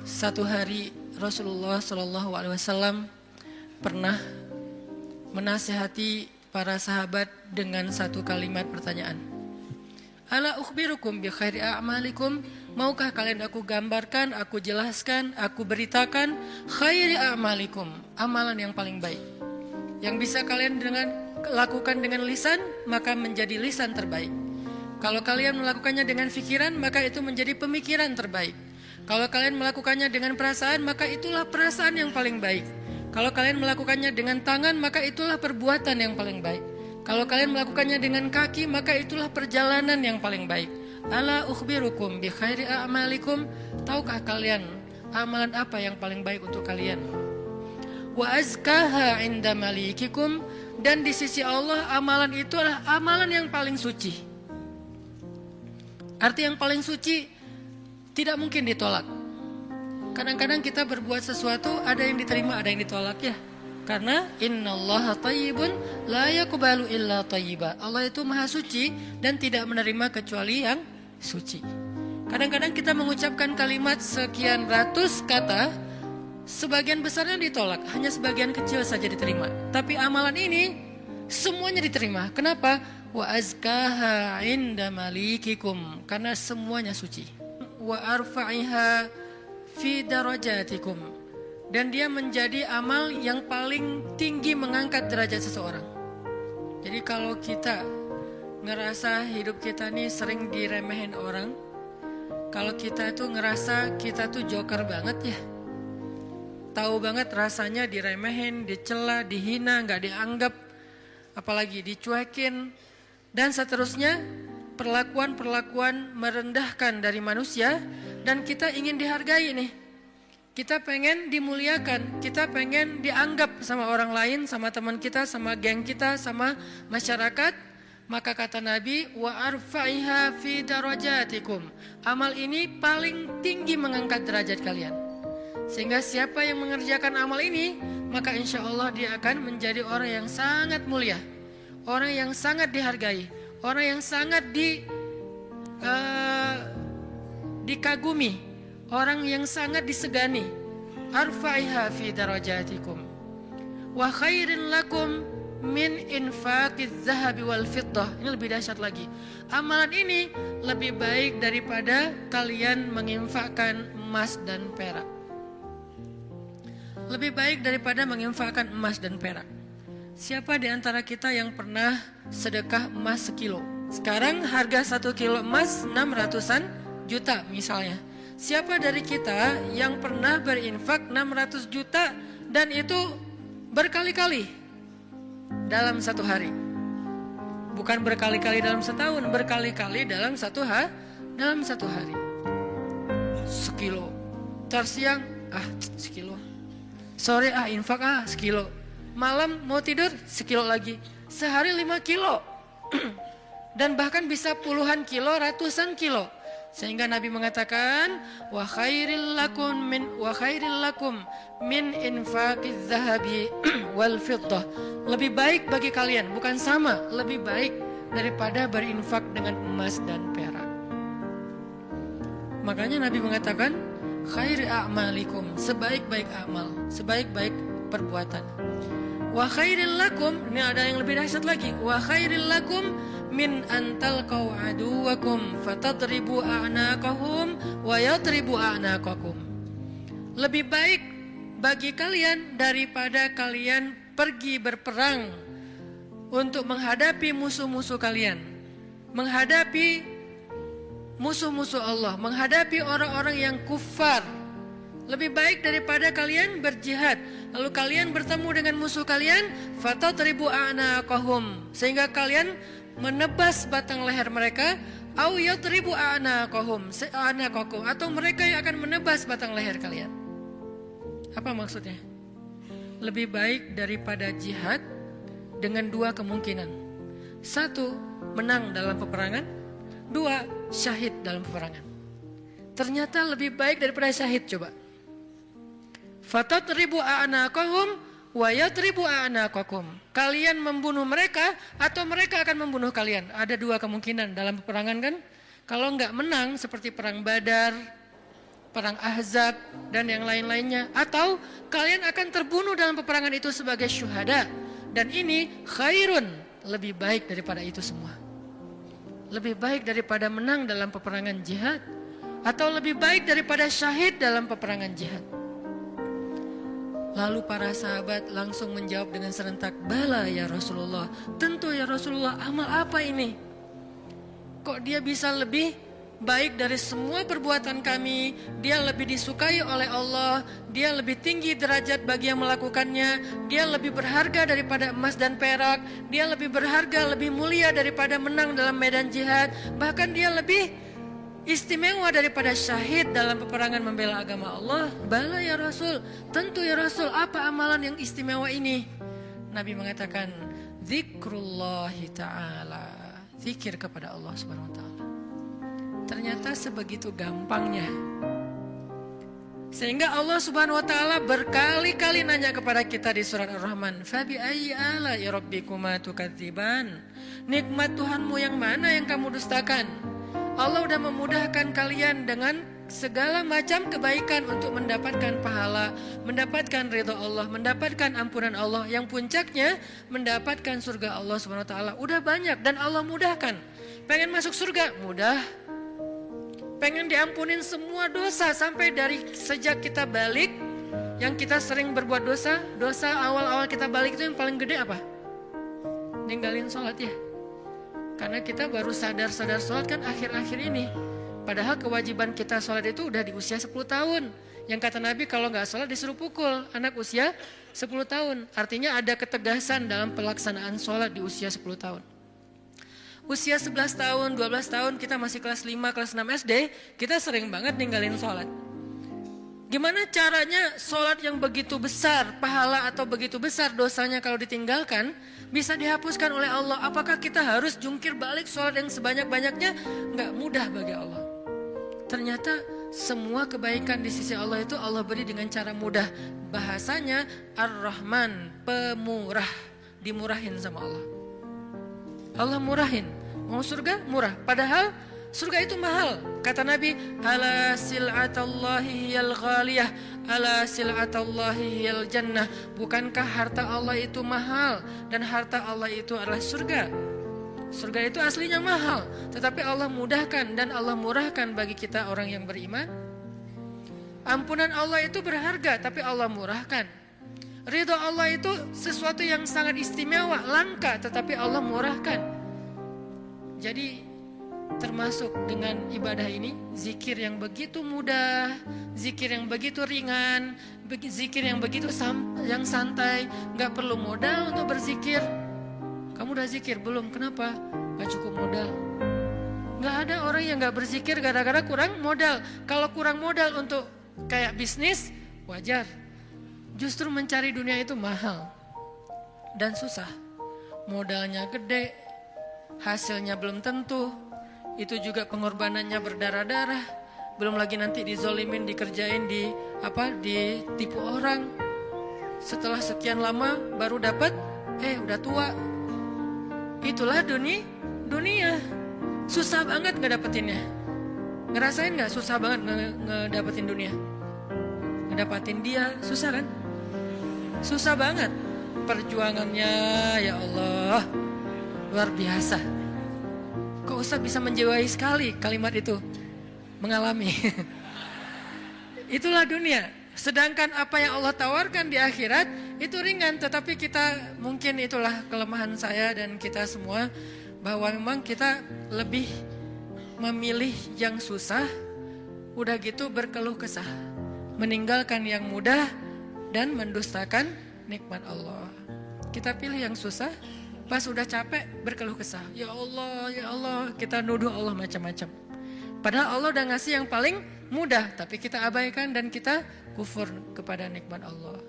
Satu hari Rasulullah SAW pernah menasihati para sahabat dengan satu kalimat pertanyaan. Ala ukhbirukum bi khairi a'malikum, maukah kalian aku gambarkan, aku jelaskan, aku beritakan khairi a'malikum, amalan yang paling baik. Yang bisa kalian lakukan dengan lisan, maka menjadi lisan terbaik. Kalau kalian melakukannya dengan pikiran, maka itu menjadi pemikiran terbaik. Kalau kalian melakukannya dengan perasaan, maka itulah perasaan yang paling baik. Kalau kalian melakukannya dengan tangan, maka itulah perbuatan yang paling baik. Kalau kalian melakukannya dengan kaki, maka itulah perjalanan yang paling baik. Ala ukhbirukum bi khairi a'malikum, tahukah kalian amalan apa yang paling baik untuk kalian? Wa azkaha 'inda malikikum, dan di sisi Allah amalan itu adalah amalan yang paling suci. Arti yang paling suci tidak mungkin ditolak. Kadang-kadang kita berbuat sesuatu, ada yang diterima, ada yang ditolak ya. Karena innallaha thayyibun la yaqbalu illa thayyiba. Allah itu maha suci dan tidak menerima kecuali yang suci. Kadang-kadang kita mengucapkan kalimat sekian ratus kata, sebagian besarnya ditolak, hanya sebagian kecil saja diterima. Tapi amalan ini semuanya diterima. Kenapa? Wa azkaha 'inda malikikum, karena semuanya suci. Wa arfa'iha fi darajatikum, dan dia menjadi amal yang paling tinggi mengangkat derajat seseorang. Jadi kalau kita ngerasa hidup kita nih sering diremehin orang, kalau kita tuh ngerasa kita tuh joker banget ya, tahu banget rasanya diremehin, dicela, dihina, gak dianggap, apalagi dicuekin, dan seterusnya, perlakuan-perlakuan merendahkan dari manusia, dan kita ingin dihargai nih. Kita pengen dimuliakan, kita pengen dianggap sama orang lain, sama teman kita, sama geng kita, sama masyarakat. Maka kata Nabi, wa arfa'iha fi darajatikum. Amal ini paling tinggi mengangkat derajat kalian. Sehingga siapa yang mengerjakan amal ini, maka insya Allah dia akan menjadi orang yang sangat mulia, orang yang sangat dihargai, orang yang sangat dikagumi, orang yang sangat disegani. Arfa'iha fi darajatikum wa khairin lakum min infaqiz zahabi wal fiddah. Ini lebih dahsyat lagi. Amalan ini lebih baik daripada kalian menginfakkan emas dan perak. Lebih baik daripada menginfakkan emas dan perak. Siapa di antara kita yang pernah sedekah emas sekilo? Sekarang harga 1 kilo emas 600-an juta misalnya. Siapa dari kita yang pernah berinfak 600 juta dan itu berkali-kali dalam satu hari? Bukan berkali-kali dalam setahun, berkali-kali dalam satu hari. Sekilo. Tersiang, sekilo. Sore infak sekilo. Malam mau tidur sekilo lagi. Sehari 5 kilo. Dan bahkan bisa puluhan kilo, ratusan kilo. Sehingga Nabi mengatakan wa khairil lakum min infaqiz zahabi wal fiddah. Lebih baik bagi kalian, bukan sama, lebih baik daripada berinfak dengan emas dan perak. Makanya Nabi mengatakan khairi a'malikum, sebaik-baik amal, sebaik-baik perbuatan. Wa khairil lakum, ini ada yang lebih dahsyat lagi. Wa khairil lakum min antalqaw aduwakum fatadribu a'naqahum wa yadribu a'naqakum. Lebih baik bagi kalian daripada kalian pergi berperang untuk menghadapi musuh-musuh kalian, menghadapi musuh-musuh Allah, menghadapi orang-orang yang kufar. Lebih baik daripada kalian berjihad, lalu kalian bertemu dengan musuh kalian, fatadribu a'naqahum, sehingga kalian menebas batang leher mereka, au yadribu a'naqahum, atau mereka yang akan menebas batang leher kalian. Apa maksudnya? Lebih baik daripada jihad dengan dua kemungkinan. 1, menang dalam peperangan. 2, syahid dalam peperangan. Ternyata lebih baik daripada syahid. Coba. Fatadribu a'naqahum wa yadribu a'naqakum. Kalian membunuh mereka atau mereka akan membunuh kalian. Ada dua kemungkinan dalam peperangan kan. Kalau enggak menang seperti perang Badar, perang Ahzab dan yang lain-lainnya, atau kalian akan terbunuh dalam peperangan itu sebagai syuhada, dan ini khairun, lebih baik daripada itu semua. Lebih baik daripada menang dalam peperangan jihad, atau lebih baik daripada syahid dalam peperangan jihad. Lalu para sahabat langsung menjawab dengan serentak, bala ya Rasulullah, tentu ya Rasulullah, amal apa ini? Kok dia bisa lebih baik dari semua perbuatan kami? Dia lebih disukai oleh Allah, dia lebih tinggi derajat bagi yang melakukannya, dia lebih berharga daripada emas dan perak, dia lebih berharga, lebih mulia daripada menang dalam medan jihad, bahkan dia lebih istimewa daripada syahid dalam peperangan membela agama Allah. Bala ya Rasul, tentu ya Rasul, apa amalan yang istimewa ini? Nabi mengatakan, zikrullahi ta'ala, zikir kepada Allah subhanahu wa ta'ala. Ternyata sebegitu gampangnya, sehingga Allah subhanahu wa ta'ala berkali-kali nanya kepada kita di surat Ar-Rahman, fabi ayyi ala'i rabbikuma tukadziban, nikmat Tuhanmu yang mana yang kamu dustakan? Allah udah memudahkan kalian dengan segala macam kebaikan untuk mendapatkan pahala, mendapatkan ridha Allah, mendapatkan ampunan Allah, yang puncaknya mendapatkan surga Allah subhanahu wa ta'ala. Udah banyak dan Allah mudahkan. Pengen masuk surga? Mudah. Pengen diampunin semua dosa sampai dari sejak kita balik, yang kita sering berbuat dosa, dosa awal-awal kita balik itu yang paling gede apa? Ninggalin sholat ya. Karena kita baru sadar-sadar sholat kan akhir-akhir ini. Padahal kewajiban kita sholat itu udah di usia 10 tahun. Yang kata Nabi kalau gak sholat disuruh pukul anak usia 10 tahun. Artinya ada ketegasan dalam pelaksanaan sholat di usia 10 tahun. Usia 11 tahun, 12 tahun kita masih kelas 5, kelas 6 SD, kita sering banget ninggalin sholat. Gimana caranya sholat yang begitu besar pahala atau begitu besar dosanya kalau ditinggalkan bisa dihapuskan oleh Allah? Apakah kita harus jungkir balik sholat yang sebanyak-banyaknya? Nggak mudah bagi Allah. Ternyata semua kebaikan di sisi Allah itu Allah beri dengan cara mudah. Bahasanya Ar-Rahman, pemurah, dimurahin sama Allah. Allah murahin. Mau surga murah, padahal surga itu mahal. Kata Nabi, ala sil'atallahi hiyal ghaliyah, ala sil'atallahi hiyal jannah. Bukankah harta Allah itu mahal, dan harta Allah itu adalah surga. Surga itu aslinya mahal, tetapi Allah mudahkan dan Allah murahkan bagi kita orang yang beriman. Ampunan Allah itu berharga, tapi Allah murahkan. Ridha Allah itu sesuatu yang sangat istimewa, langka, tetapi Allah murahkan. Jadi termasuk dengan ibadah ini, zikir yang begitu mudah, zikir yang begitu ringan, zikir yang begitu yang santai, gak perlu modal untuk berzikir. Kamu udah zikir belum? Kenapa? Gak cukup modal. Gak ada orang yang gak berzikir gara-gara kurang modal. Kalau kurang modal untuk kayak bisnis, wajar. Justru mencari dunia itu mahal dan susah. Modalnya gede, hasilnya belum tentu. Itu juga pengorbanannya berdarah-darah. Belum lagi nanti dizolimin, dikerjain, ditipu orang. Setelah sekian lama baru dapat, udah tua. Itulah dunia. Susah banget ngedapetinnya. Ngerasain gak susah banget ngedapetin dunia? Ngedapetin dia susah kan? Susah banget. Perjuangannya ya Allah luar biasa. Kok Ustaz bisa menjiwai sekali kalimat itu? Mengalami. Itulah dunia. Sedangkan apa yang Allah tawarkan di akhirat itu ringan. Tetapi kita, mungkin itulah kelemahan saya dan kita semua, bahwa memang kita lebih memilih yang susah, udah gitu berkeluh kesah, meninggalkan yang mudah dan mendustakan nikmat Allah. Kita pilih yang susah, pas udah capek berkeluh kesah. Ya Allah, kita nuduh Allah macam-macam. Padahal Allah udah ngasih yang paling mudah, tapi kita abaikan dan kita kufur kepada nikmat Allah.